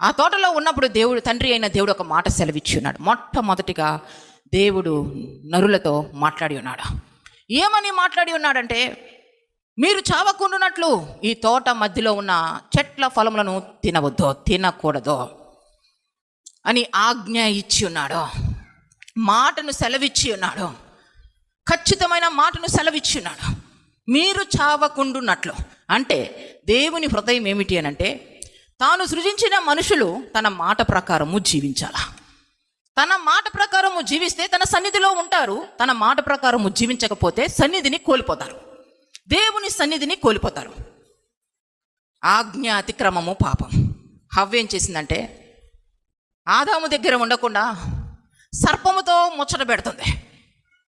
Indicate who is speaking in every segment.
Speaker 1: ఆ తోటలో ఉన్నప్పుడు తండ్రి అయిన దేవుడు ఒక మాట సెలవిచ్చి ఉన్నాడు. మొట్టమొదటిగా దేవుడు నరులతో మాట్లాడి ఉన్నాడు. ఏమని మాట్లాడి ఉన్నాడంటే, మీరు చావకుండునట్లు ఈ తోట మధ్యలో ఉన్న చెట్ల ఫలములను తినకూడదు అని ఆజ్ఞ ఇచ్చి ఉన్నాడు. మాటను సెలవిచ్చి ఉన్నాడు. ఖచ్చితమైన మాటను సెలవిచ్చి ఉన్నాడు. మీరు చావకుండునట్లు అంటే దేవుని హృదయం ఏమిటి అని అంటే, తాను సృజించిన మనుషులు తన మాట ప్రకారము జీవించాల. తన మాట ప్రకారము జీవిస్తే తన సన్నిధిలో ఉంటారు. తన మాట ప్రకారము జీవించకపోతే సన్నిధిని కోల్పోతారు, దేవుని సన్నిధిని కోల్పోతారు. ఆజ్ఞ అతిక్రమము పాపం. హవ్వ ఏం చేసిందంటే, ఆదాము దగ్గర ఉండకుండా సర్పముతో ముచ్చట పెడుతుంది.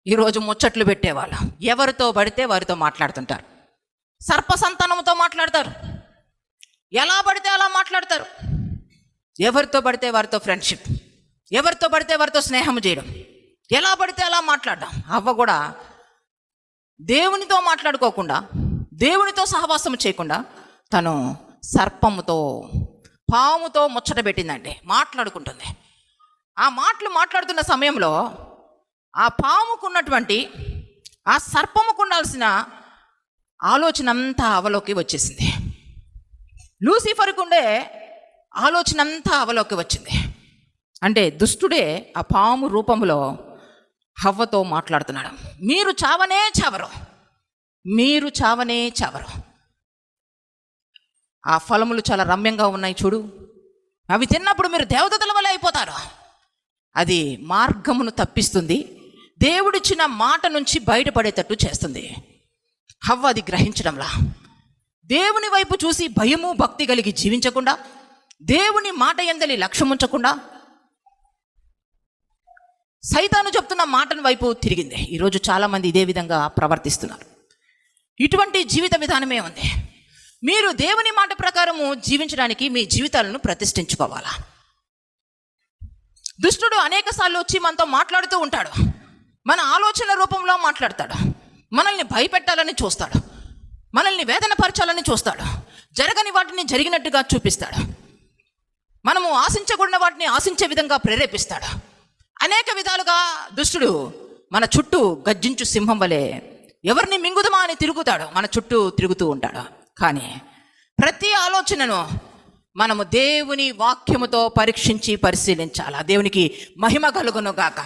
Speaker 1: ఈరోజు ముచ్చట్లు పెట్టేవాళ్ళు ఎవరితో పడితే వారితో మాట్లాడుతుంటారు. సర్ప సంతానంతో మాట్లాడతారు, ఎలా పడితే అలా మాట్లాడతారు. ఎవరితో పడితే వారితో ఫ్రెండ్షిప్, ఎవరితో పడితే వారితో స్నేహం చేయడం, ఎలా పడితే అలా మాట్లాడడం. అవ్వ కూడా దేవునితో మాట్లాడుకోకుండా, దేవునితో సహవాసం చేయకుండా తను సర్పముతో, పాముతో ముచ్చట పెట్టిందంటే మాట్లాడుకుంటుంది. ఆ మాటలు మాట్లాడుతున్న సమయంలో ఆ పాముకున్నటువంటి, ఆ సర్పముకు ఉండాల్సిన ఆలోచన అంతా అవలోకి వచ్చేసింది. లూసిఫర్కు ఉండే ఆలోచన అంతా అవలోకి వచ్చింది. అంటే దుష్టుడే ఆ పాము రూపంలో హవ్వతో మాట్లాడుతున్నాడు. మీరు చావనే చావరు, మీరు చావనే చావరు. ఆ ఫలములు చాలా రమ్యంగా ఉన్నాయి చూడు, అవి తిన్నప్పుడు మీరు దేవదూతల వలె అయిపోతారు. అది మార్గమును తప్పిస్తుంది, దేవుడిచ్చిన మాట నుంచి బయటపడేటట్టు చేస్తుంది. హవ్వ అది గ్రహించడంలా దేవుని వైపు చూసి భయము భక్తి కలిగి జీవించకుండా, దేవుని మాట యందలి లక్ష్యం ఉంచకుండా సైతాను చెప్తున్న మాటను వైపు తిరిగింది. ఈరోజు చాలామంది ఇదే విధంగా ప్రవర్తిస్తున్నారు. ఇటువంటి జీవిత విధానమే ఉంది. మీరు దేవుని మాట ప్రకారము జీవించడానికి మీ జీవితాలను ప్రతిష్ఠించుకోవాలా. దుష్టుడు అనేక సార్లు వచ్చి మనతో మాట్లాడుతూ ఉంటాడు. మన ఆలోచన రూపంలో మాట్లాడతాడు. మనల్ని భయపెట్టాలని చూస్తాడు, మనల్ని వేదనపరచాలని చూస్తాడు, జరగని వాటిని జరిగినట్టుగా చూపిస్తాడు, మనము ఆశించకూడని వాటిని ఆశించే విధంగా ప్రేరేపిస్తాడు. అనేక విధాలుగా దుష్టుడు మన చుట్టూ గర్జించు సింహం వలె ఎవరిని మింగుదమా అని తిరుగుతాడు, మన చుట్టూ తిరుగుతూ ఉంటాడు. కానీ ప్రతి ఆలోచనను మనము దేవుని వాక్యముతో పరీక్షించి పరిశీలించాలి. దేవునికి మహిమ కలుగును గాక.